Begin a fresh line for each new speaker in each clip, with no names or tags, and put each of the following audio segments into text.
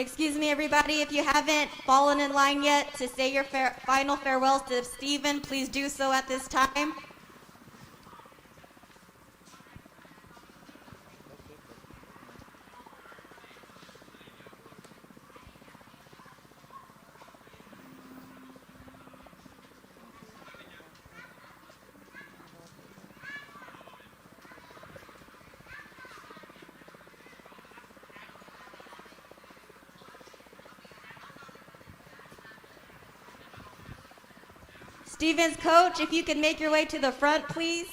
Excuse me, everybody, if you haven't fallen in line yet to say your final farewells to Stephen, please do so at this time. Stephen's coach, if you could make your way to the front, please.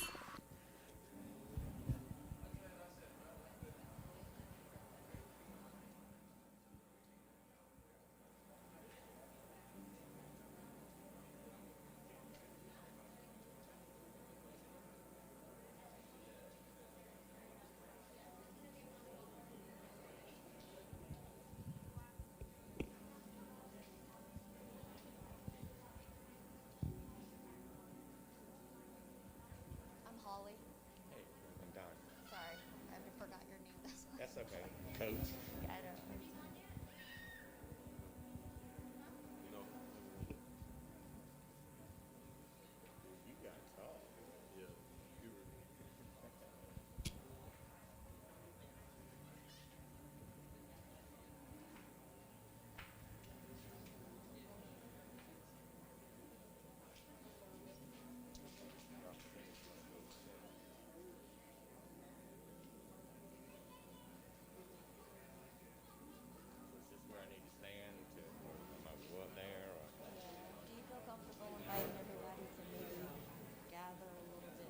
That's okay, Coach.
Yeah, I don't.
You know, you got tall. Yeah, you were. Is this where I need to stand to, or am I go up there? Or?
Do you feel comfortable inviting everybody to maybe gather a little bit?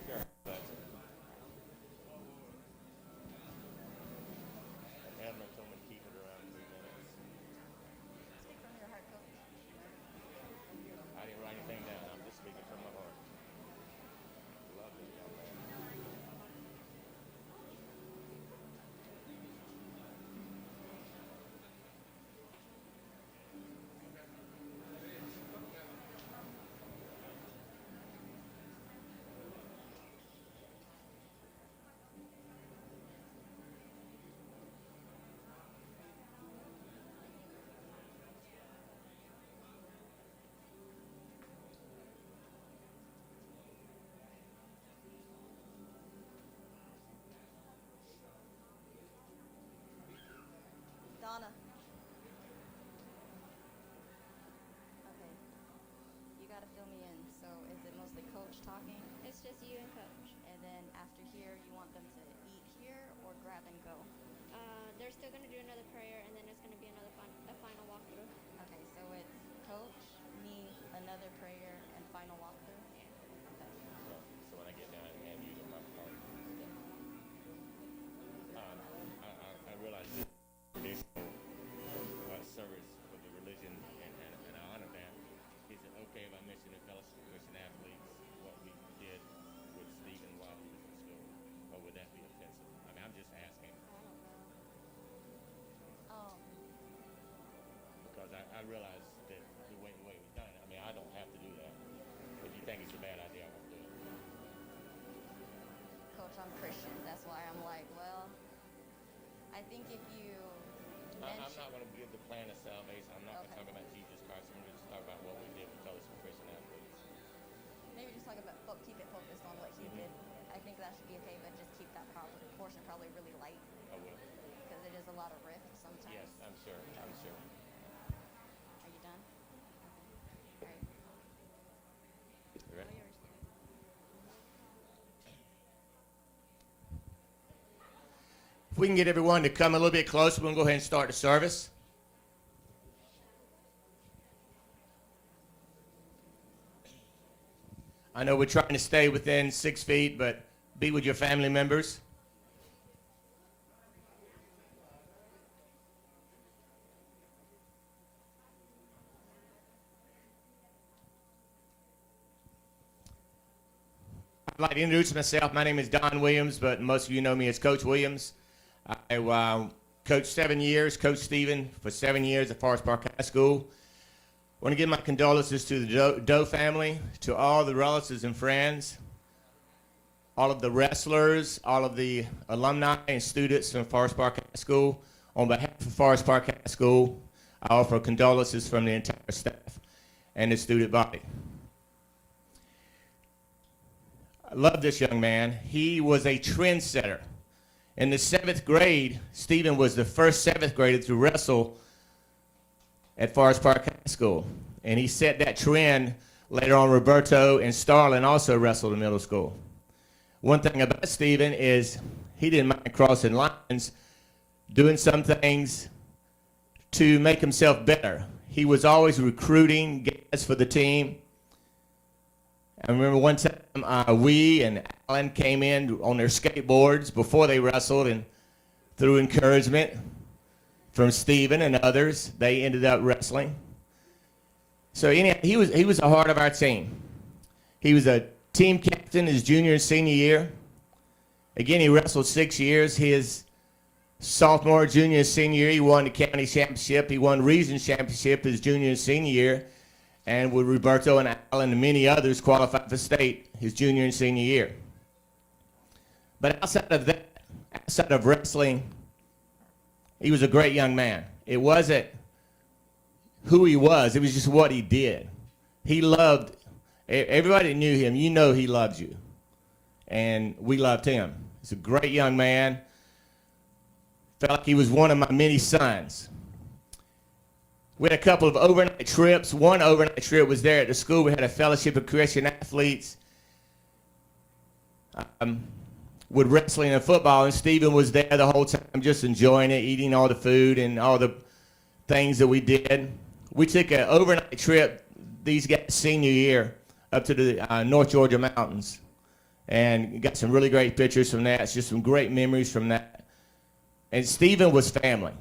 Sure. But Admin told me to keep it around 3 minutes.
Speak from your heart, coach.
I didn't write anything down. I'm just speaking from my heart. Lovely young man.
Donna. Okay. You gotta fill me in. So is it mostly coach talking?
It's just you and coach.
And then after here, you want them to eat here or grab and go?
They're still going to do another prayer, and then it's going to be a final walkthrough.
Okay, so it's coach, me, another prayer, and final walkthrough?
Yeah.
Okay.
So when I get down and hand you my card, I realize this traditional service for the religion, and I honor that. Is it okay if I mention the Fellowship of Christian Athletes, what we did with Stephen while he was in school? Or would that be offensive? I mean, I'm just asking.
I don't know.
Because I realize that the way we've done it, I mean, I don't have to do that. If you think it's a bad idea, I won't do it.
Coach, I'm Christian. That's why I'm like, well, I think if you
I'm
mention...
not going to give the plan of salvation. I'm not
Okay.
going to talk about Jesus Christ. I'm going to just talk about what we did with Fellowship of Christian Athletes.
Maybe just talk about, keep it focused on what he did. I think that should be okay, but just keep that portion probably really light
I will.
because it is a lot of riff sometimes.
Yes, I'm sure. I'm sure.
Are you done? All right.
You ready?
All yours.
If we can get everyone to come a little bit closer, we'll go ahead and start the service. I know we're trying to stay within 6 feet, but be with your family members. I'd like to introduce myself. My name is Don Williams, but most of you know me as Coach Williams. I coached 7 years, coached Stephen for 7 years at Forest Park High School. I want to give my condolences to the Doe family, to all the relatives and friends, all of the wrestlers, all of the alumni and students from Forest Park High School, On behalf of Forest Park High School, I offer condolences from the entire staff and the student body. I love this young man. He was a trendsetter. In the 7th grade, Stephen was the first 7th grader to wrestle at Forest Park High School. And he set that trend. Later on, Roberto and Starlin also wrestled in middle school. One thing about Stephen is he didn't mind crossing lines, doing some things to make himself better. He was always recruiting guys for the team. I remember one time we and Alan came in on their skateboards before they wrestled, and through encouragement from Stephen and others, they ended up wrestling. So anyhow, he was the heart of our team. He was a team captain his junior and senior year. Again, he wrestled 6 years. His sophomore, junior, and senior year, he won the county championship. He won region championship his junior and senior year. And with Roberto and Alan and many others qualified for state his junior and senior year. But outside of that, outside of wrestling, he was a great young man. It wasn't who he was, it was just what he did. He loved, everybody that knew him, you know he loved you. And we loved him. He's a great young man. Felt like he was one of my many sons. We had a couple of overnight trips. One overnight trip was there at the school. We had a fellowship of Christian athletes with wrestling and football, and Stephen was there the whole time just enjoying it, eating all the food and all the things that we did. We took an overnight trip, these guys' senior year, up to the North Georgia mountains, and got some really great pictures from that. It's just some great memories from that. And Stephen was family.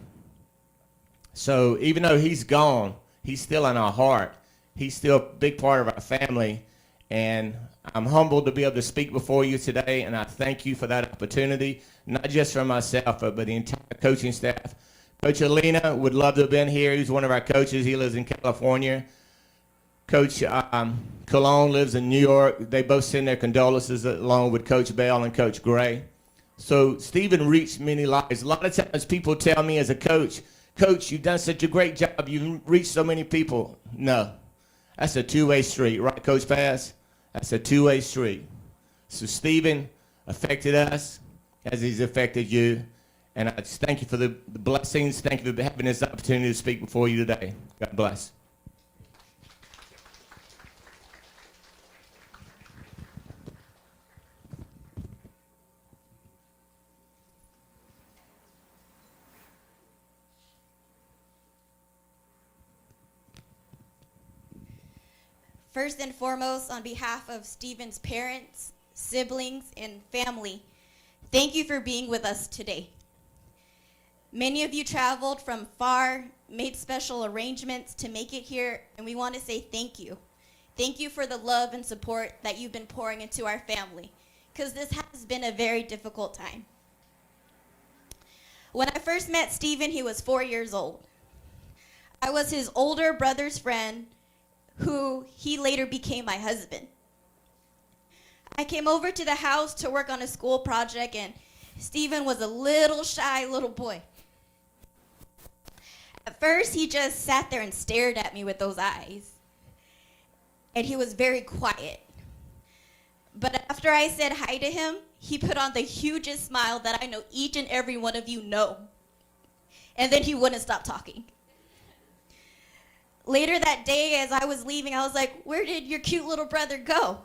So even though he's gone, he's still in our heart. He's still a big part of our family. And I'm humbled to be able to speak before you today, and I thank you for that opportunity, not just for myself, but the entire coaching staff. Coach Alina would love to have been here. He's one of our coaches. He lives in California. Coach Cologne lives in New York. They both send their condolences along with Coach Bell and Coach Gray. So Stephen reached many lives. A lot of times people tell me as a coach, Coach, you've done such a great job. You've reached so many people. No, that's a two-way street, right, Coach Pass? That's a two-way street. So Stephen affected us as he's affected you. And I just thank you for the blessings. Thank you for having this opportunity to speak before you today. God bless.
First and foremost, on behalf of Stephen's parents, siblings, and family, thank you for being with us today. Many of you traveled from far, made special arrangements to make it here, and we want to say thank you. Thank you for the love and support that you've been pouring into our family, because this has been a very difficult time. When I first met Stephen, he was 4 years old. I was his older brother's friend, who he later became my husband. I came over to the house to work on a school project, and Stephen was a little shy little boy. At first, he just sat there and stared at me with those eyes, and he was very quiet. But after I said hi to him, he put on the hugest smile that I know each and every one of you know, and then he wouldn't stop talking. Later that day, as I was leaving, I was like, where did your cute little brother go?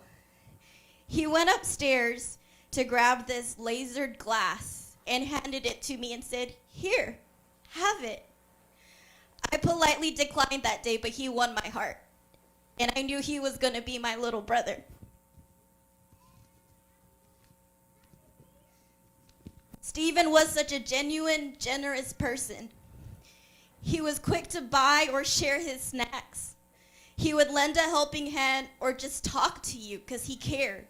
He went upstairs to grab this lasered glass and handed it to me and said, here, have it. I politely declined that day, but he won my heart. And I knew he was going to be my little brother. Stephen was such a genuine, generous person. He was quick to buy or share his snacks. He would lend a helping hand or just talk to you because he cared.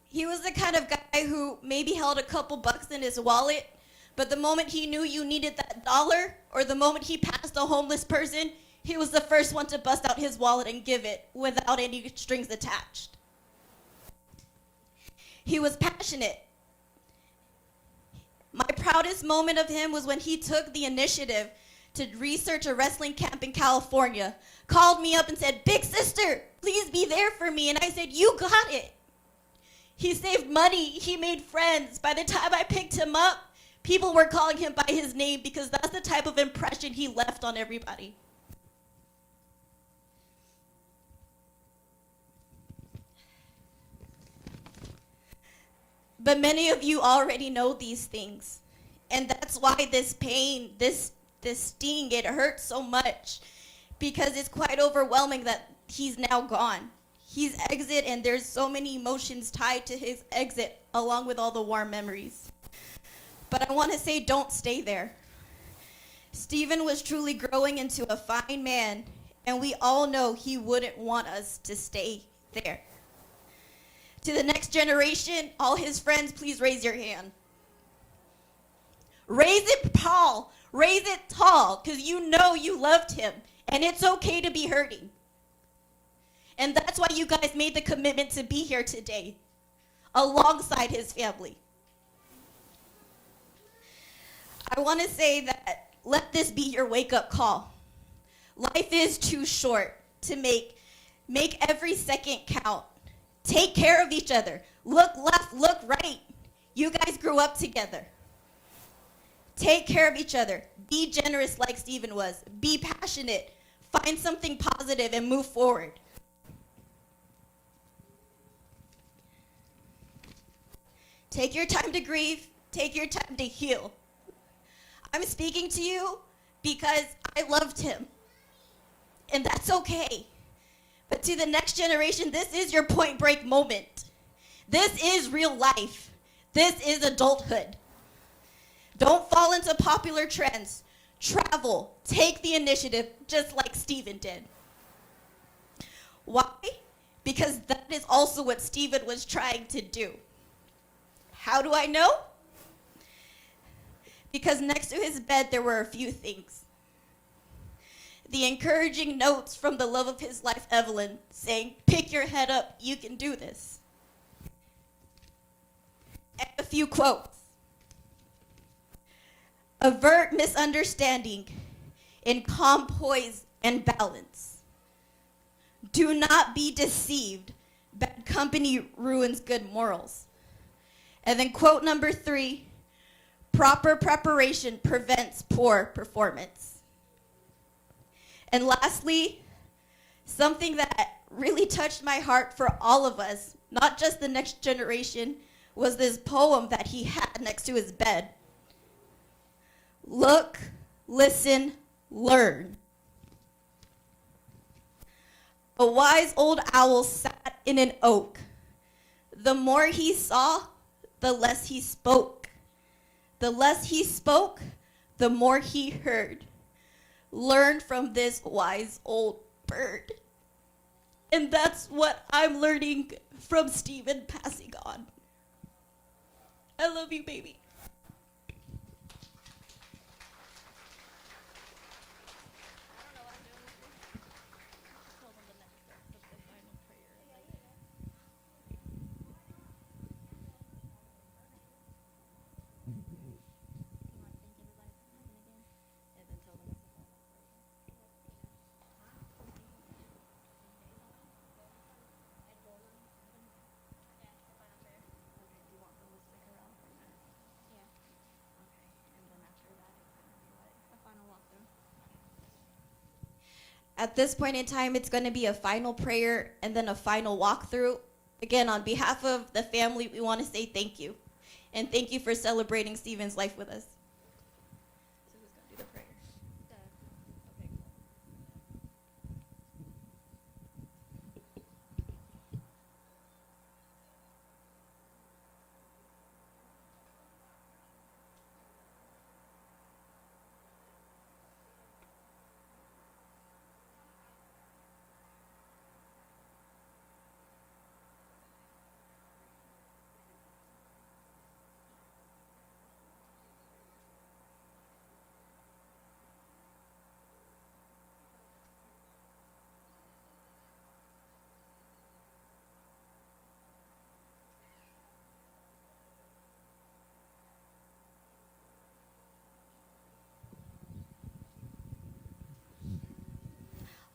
He was the kind of guy who maybe held a couple bucks in his wallet, but the moment he knew you needed that dollar, or the moment he passed a homeless person, he was the first one to bust out his wallet and give it without any strings attached. He was passionate. proudest moment of him was when he took the initiative to research a wrestling camp in California, called me up and said, "Big sister, please be there for me." And I said, "You got it." He saved money, he made friends. By the time I picked him up, people were calling him by his name because that's the type of impression he left on everybody. But many of you already know these things. And that's why this pain, this sting, it hurts so much, because it's quite overwhelming that he's now gone. He's exit, and there's so many emotions tied to his exit, along with all the warm memories. But I want to say, don't stay there. Stephen was truly growing into a fine man, and we all know he wouldn't want us to stay there. To the next generation, all his friends, please raise your hand. Raise it tall. Raise it tall, because you know you loved him, and it's okay to be hurting. And that's why you guys made the commitment to be here today, alongside his family. I want to say that let this be your wake-up call. Life is too short to make every second count. Take care of each other. Look left, look right. You guys grew up together. Take care of each other. Be generous like Stephen was. Be passionate. Find something positive and move forward. Take your time to grieve. Take your time to heal. I'm speaking to you because I loved him. And that's okay. But to the next generation, this is your point break moment. This is real life. This is adulthood. Don't fall into popular trends. Travel. Take the initiative, just like Stephen did. Why? Because that is also what Stephen was trying to do. How do I know? Because next to his bed, there were a few things. The encouraging notes from the love of his life, Evelyn, saying, "Pick your head up, you can do this." And a few quotes. "Avert misunderstanding in calm poise and balance. Do not be deceived. Bad company ruins good morals." And then quote number 3, "Proper preparation prevents poor performance." And lastly, something that really touched my heart for all of us, not just the next generation, was this poem that he had next to his bed. "Look, listen, learn. A wise old owl sat in an oak. The more he saw, the less he spoke. The less he spoke, the more he heard. Learn from this wise old bird." And that's what I'm learning from Stephen passing on. I love you, baby. At this point in time, it's going to be a final prayer and then a final walkthrough. Again, on behalf of the family, we want to say thank you. And thank you for celebrating Stephen's life with us. So who's going to do the prayer? Okay, cool.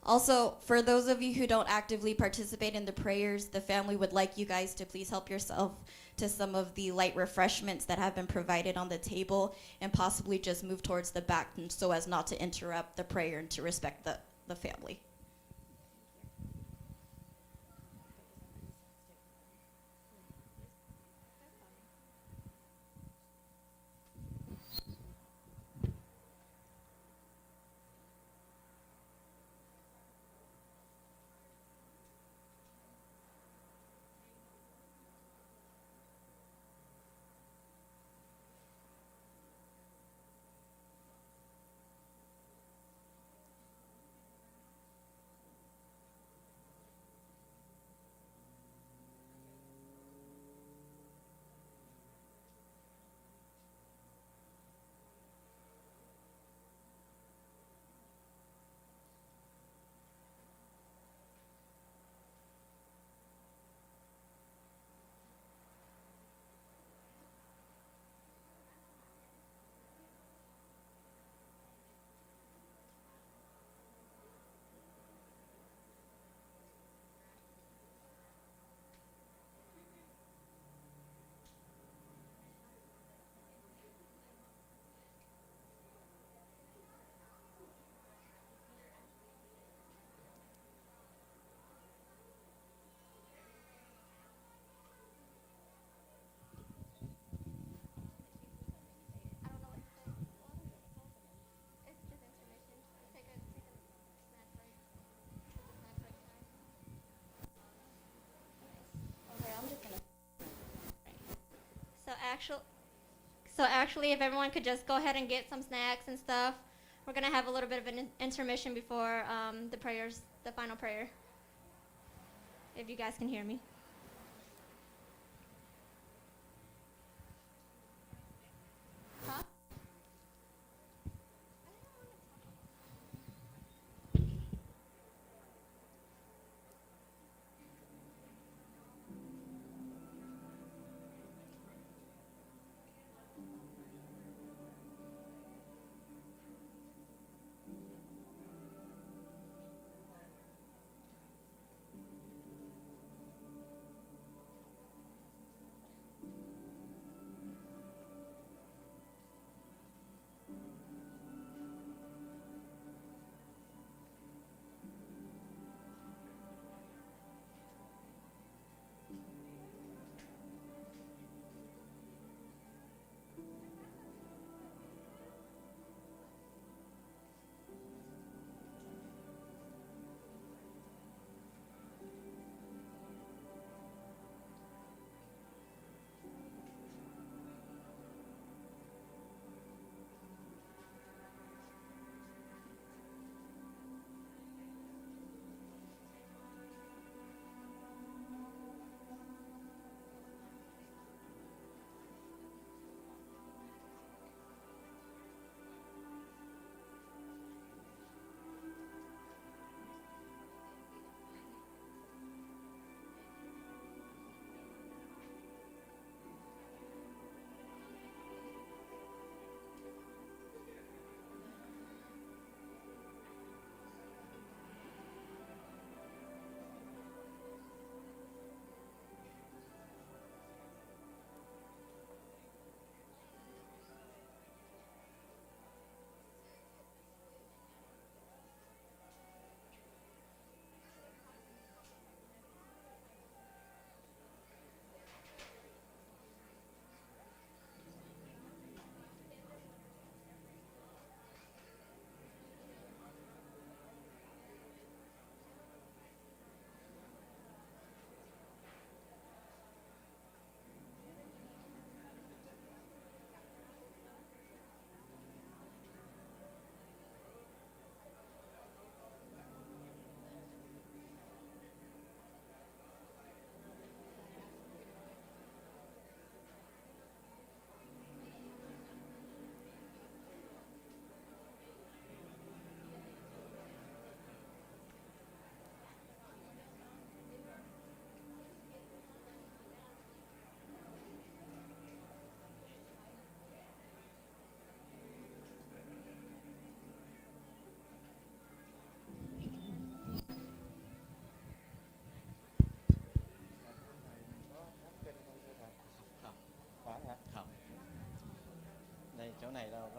Also, for those of you who don't actively participate in the prayers, the family would like you guys to please help yourself to some of the light refreshments that have been provided on the table and possibly just move towards the back so as not to interrupt the prayer and to respect the family.
I don't know what to say. It's just intermission. Take a snack break. Take a snack break time.
Okay, I'm just gonna.
So actually, if everyone could just go ahead and get some snacks and stuff, we're gonna have a little bit of an intermission before the prayers, the final prayer. If you guys can hear me. Huh?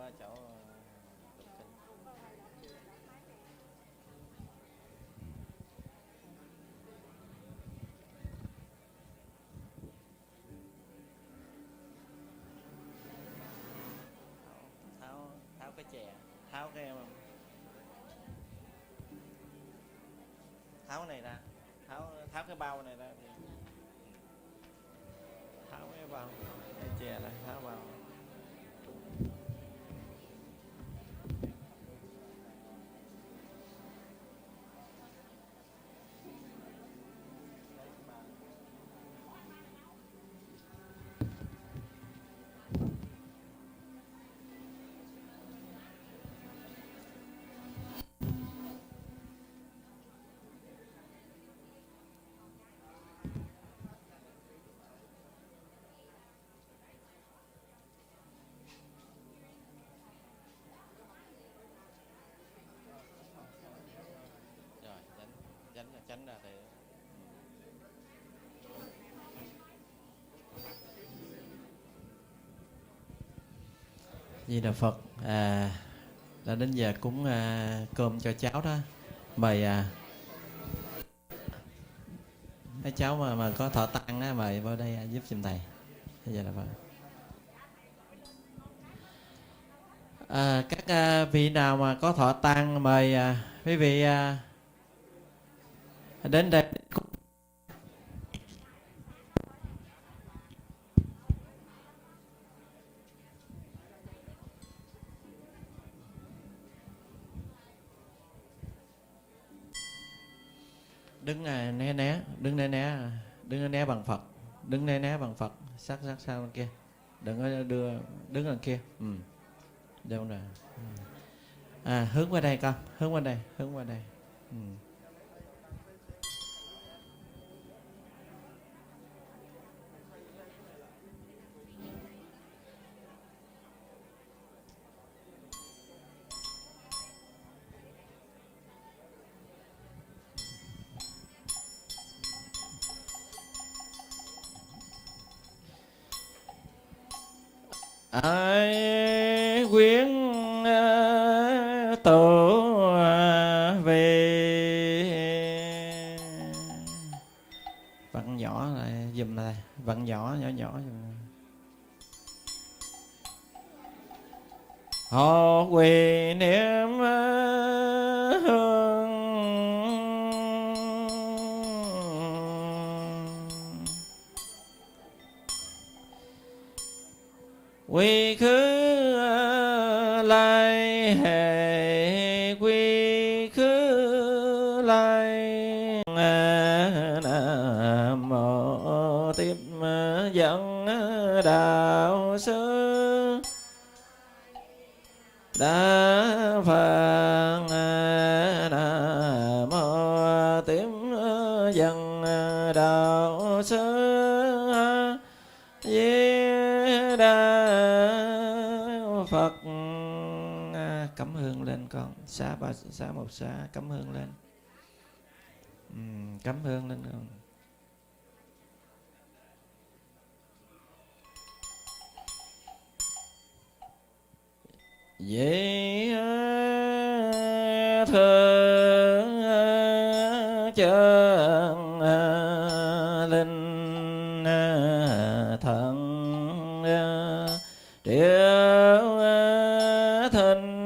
qua chỗ tụng kinh. Tháo cái chè, tháo cái tháo này ra, tháo cái bao này ra thì tháo cái bao cái chè này, tháo bao. Rồi tránh ra thì Di Đà Phật. Đã đến giờ cúng cơm cho cháu đó. Mời mấy cháu mà có thọ tang đó, mời vào đây giúp giùm thầy. Di Đà Phật. Các vị nào mà có thọ tang mời quý vị đến đây. Đứng né, đứng né bằng Phật, đứng né bằng Phật, sát sau bên kia, đừng có đứng đằng kia. Đâu nè. Hướng qua đây con, hướng qua đây. Ai quyến tổ về, vặn nhỏ lại dùm này, vặn nhỏ dùm. Họ quỳ niệm hương quy khứ lai hệ, quy khứ lai. Nam mô tiếp dẫn đạo sư đa Phật. Nam mô tiếp dẫn đạo sư Di Đà Phật. Cắm hương lên con, xá một xá, cắm hương lên. Cắm hương lên con. Vậy thương chân linh thần triệu thịnh,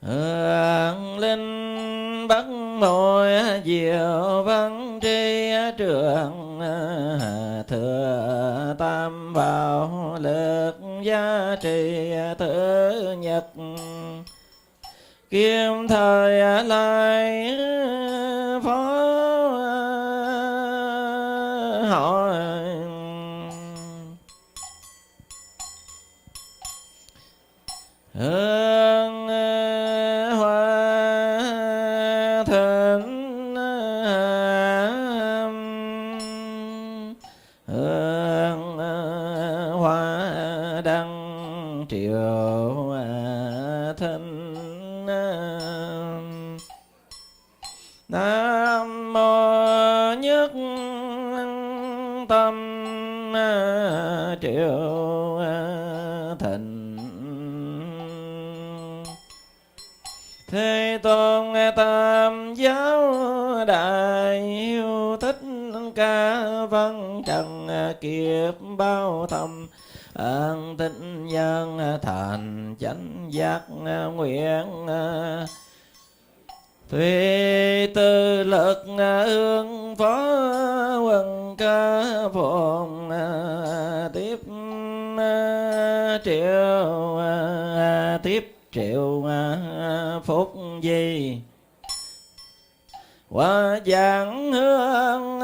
hương linh bắc môi diệu văn tri trường, thừa tam bảo lực giá trị thứ nhật, kim thời lai phó hội. Hương hoa thịnh, hương hoa đăng triệu thịnh. Nam mô nhất tâm triệu thịnh. Thế Tôn Tam Giáo Đại Hiếu Thích Ca Văn Trần kiếp bao thầm an tịnh nhân thành chánh giác nguyện. Thủy tư lực ương phó quân ca phồn tiếp triệu tiếp triệu phúc di. Qua giảng hương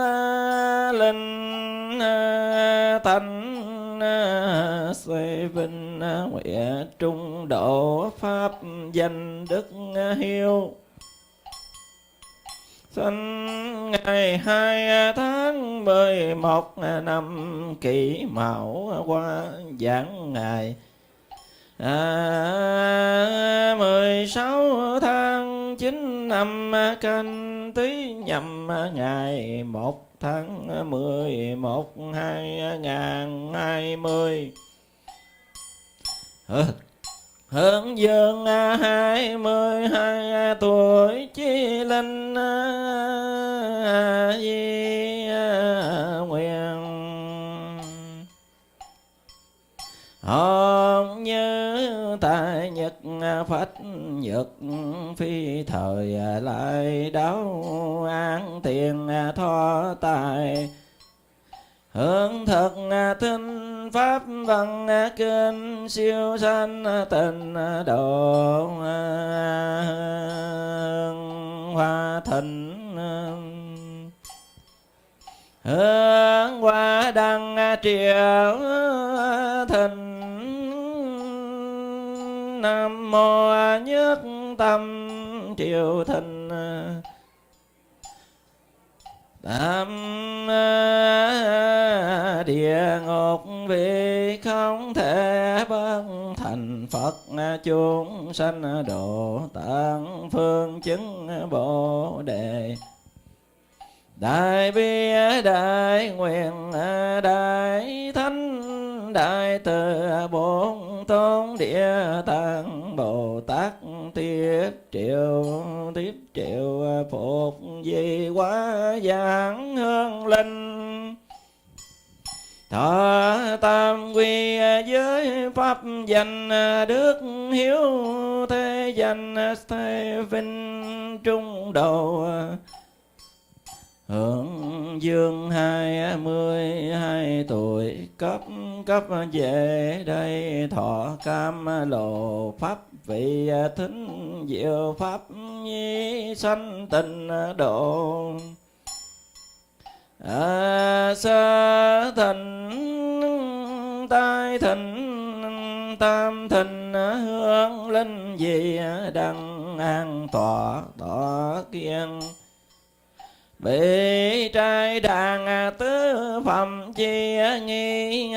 linh thanh xoay vinh nguyện trung độ pháp danh đức hiếu. Sinh ngày 2 tháng 11 năm Kỷ Mão, qua giảng ngày 16 tháng 9 năm Canh Tý, nhằm ngày 1 tháng 11 2020. Hướng dương 22 tuổi, Chí Linh Di Nguyện. Hồn như tại nhật phách nhật, phi thời lại đáo an tiền tho tài. Hưởng thực thinh pháp văn kinh, siêu sanh tình độ hoa thịnh. Hương hoa đăng triệu thịnh, Nam mô nhất tâm triệu thịnh. Tam địa ngục vì không thể bất thành Phật, chúng sanh độ tạng phương chứng Bồ Đề. Đại bi đại nguyện đại thánh đại từ bốn tôn địa tạng Bồ Tát, tiếp triệu phục di quá giảng hương linh. Thọ tam quy giới pháp danh đức hiếu, thế danh thế vinh trung độ. Hưởng dương 22 tuổi, cấp về đây thọ cam lộ pháp vị thính diệu pháp nhi sanh tình độ. Sơ thịnh tai thịnh tam thịnh hương linh gì đăng an tọa kiên. Bị trai đàn tứ phẩm chi nghi,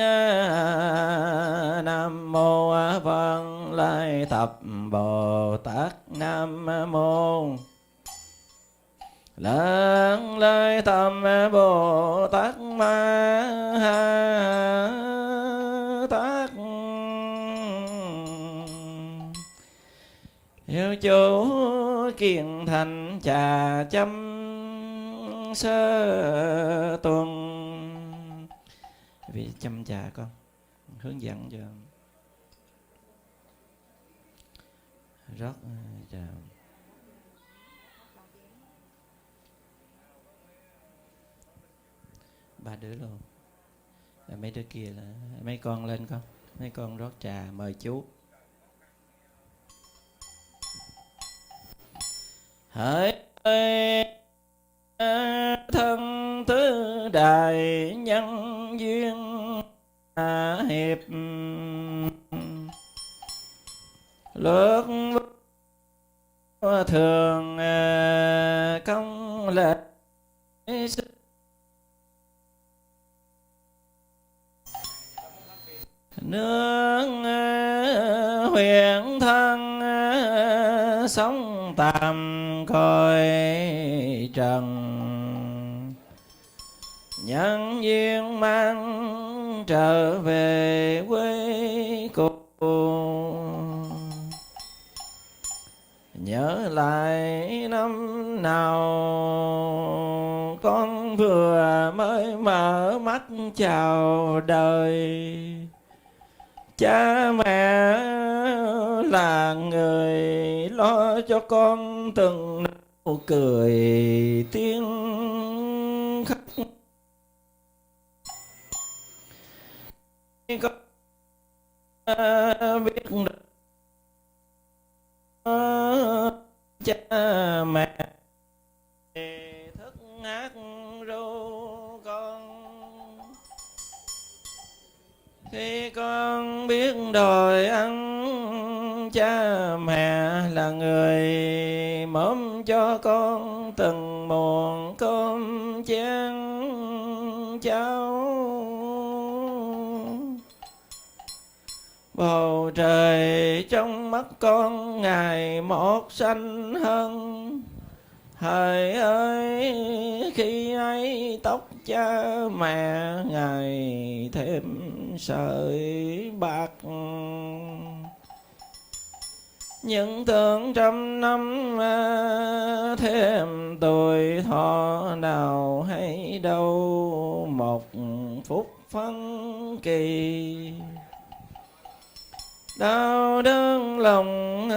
Nam mô Vân Lai Thập Bồ Tát. Nam mô Lân Lai Thập Bồ Tát Ma Tát. Hiếu chủ kiền thành trà châm sơ tuần. Vì chăm trà con hướng dẫn cho rót trà. Ba đứa luôn. Mấy đứa kia là mấy con lên con. Mấy con rót trà mời chú. Hỡi thân tứ đại nhân duyên hiệp, lước thường công lệ nương huyền thân sống tạm coi trần. Nhân duyên mang trở về quê cô. Nhớ lại năm nào con vừa mới mở mắt chào đời, cha mẹ là người lo cho con từng nụ cười tiếng khóc. Con biết cha mẹ thức hát ru con, khi con biết đòi ăn cha mẹ là người mớm cho con từng muỗng cơm chén cháo. Bầu trời trong mắt con ngày một xanh hơn, hỡi ơi khi ấy tóc cha mẹ ngày thêm sợi bạc. Những tưởng trăm năm thêm tuổi thọ nào hay đâu một phút phân kỳ. Đau đớn lòng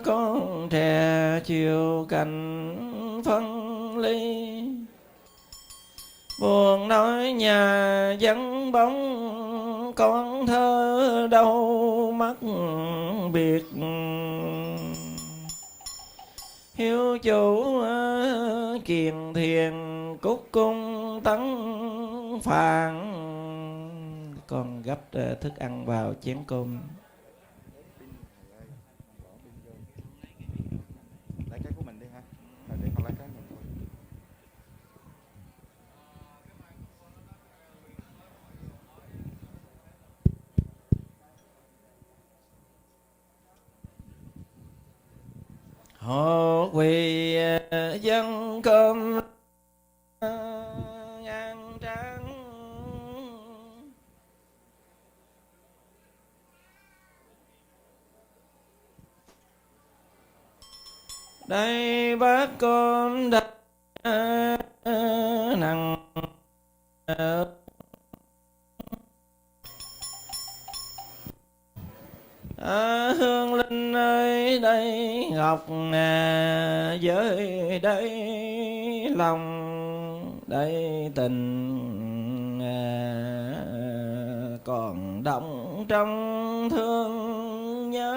con trẻ chiều cành phân ly, buồn nói nhà vắng bóng con thơ đâu mắt biệt. Hiếu chủ kiền thiền cúc cung tấn phạn, con gấp thức ăn vào chén cơm.
Lấy cái của mình đi ha, để con lấy cái mình thôi.
Hộ quỳ dân cơm ngang tráng, đây bát cơm đã nặng hương linh ơi đây ngọc với đây lòng, đây tình còn đọng trong thương nhớ.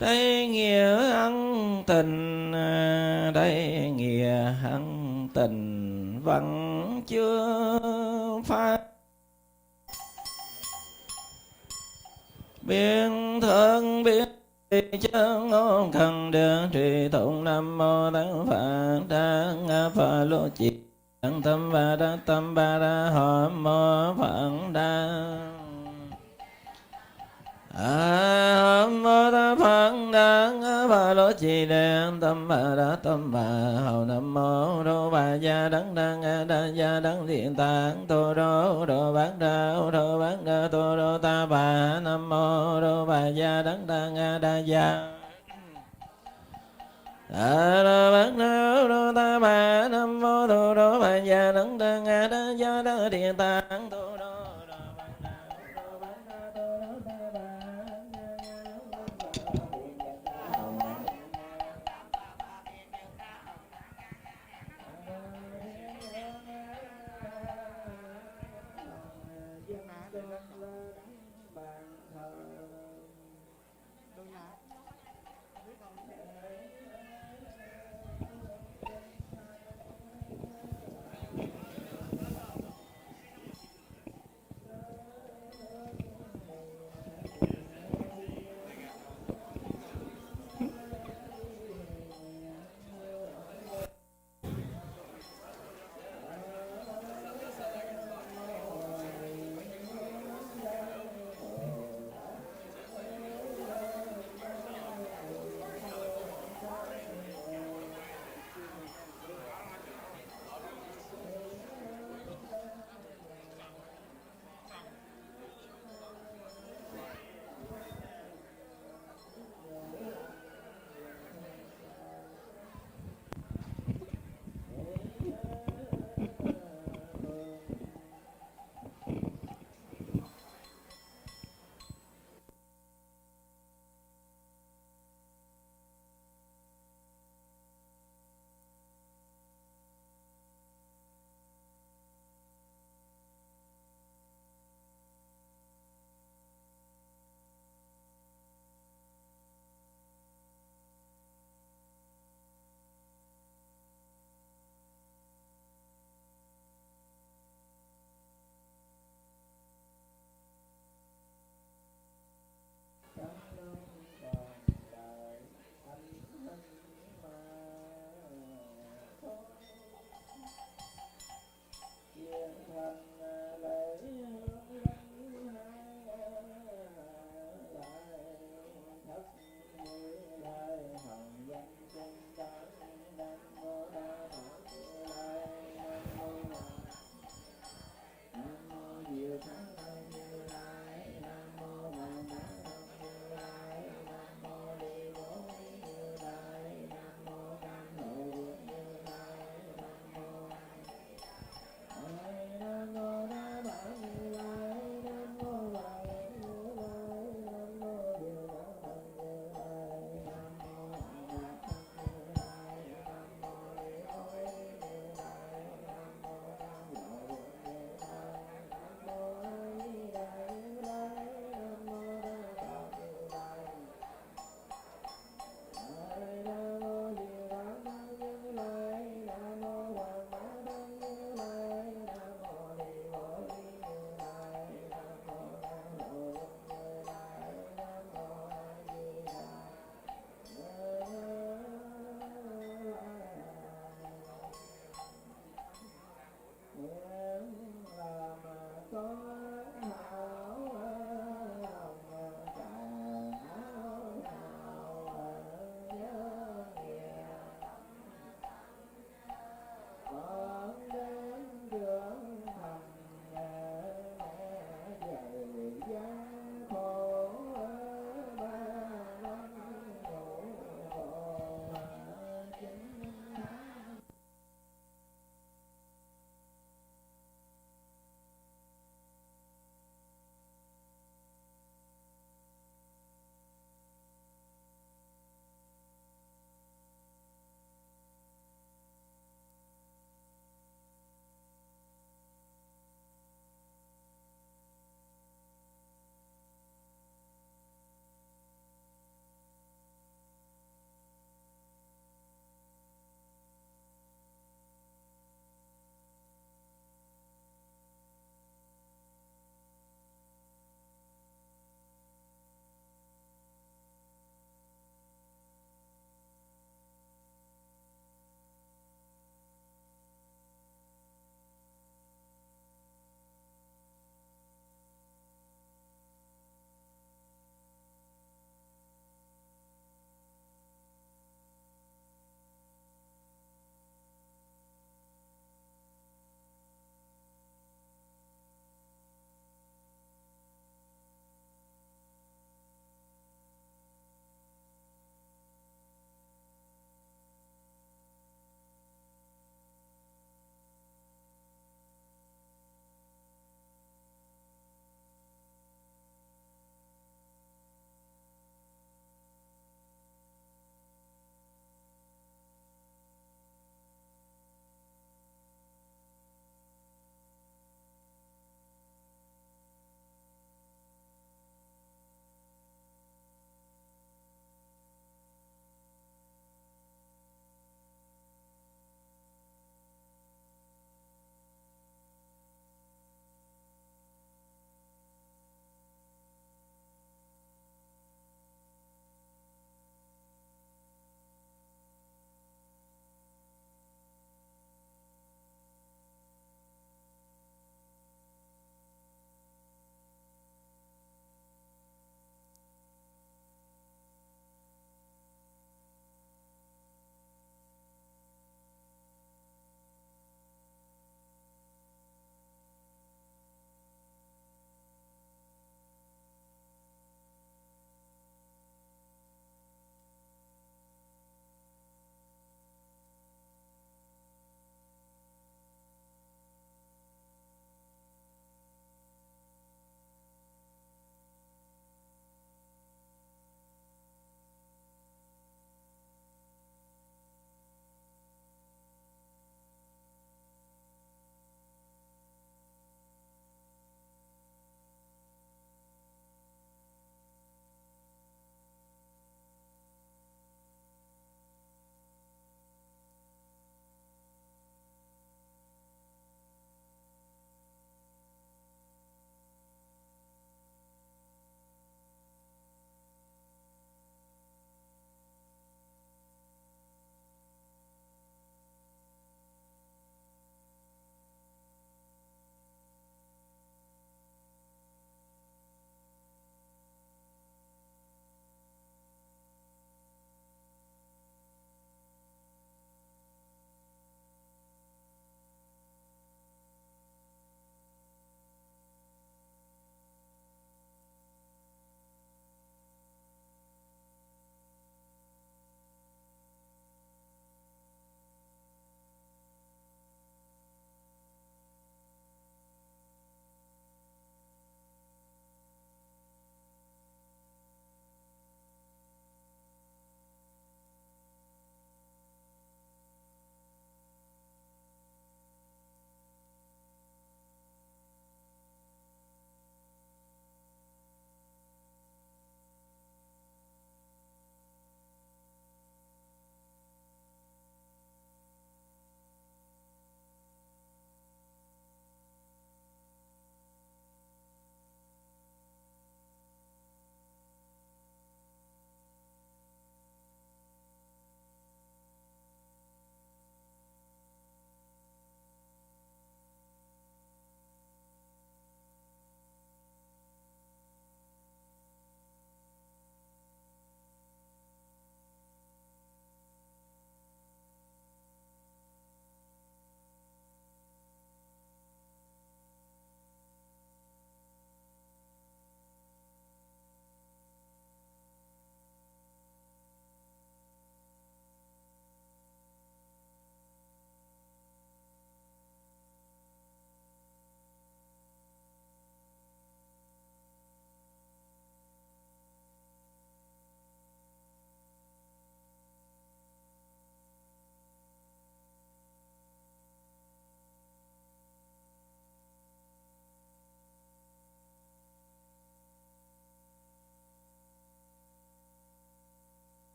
Đây nghĩa ân tình, đây nghĩa ân tình vẫn chưa phai. Biết thân biết chân ngôn thần đường trì tụng nam mô tấn phật đăng phật lô chỉ đăng tâm ba đa họ mô phật đăng mô ta phật đăng phật lô chỉ đăng tâm ba hậu nam mô đô bà gia đăng đăng đa gia đăng điện tạng tô đô bát đa tô đô ta bà nam mô đô bà gia đăng đăng đa gia đô bát đô ta bà nam mô đô bà gia đăng đăng đa gia đăng điện tạng tô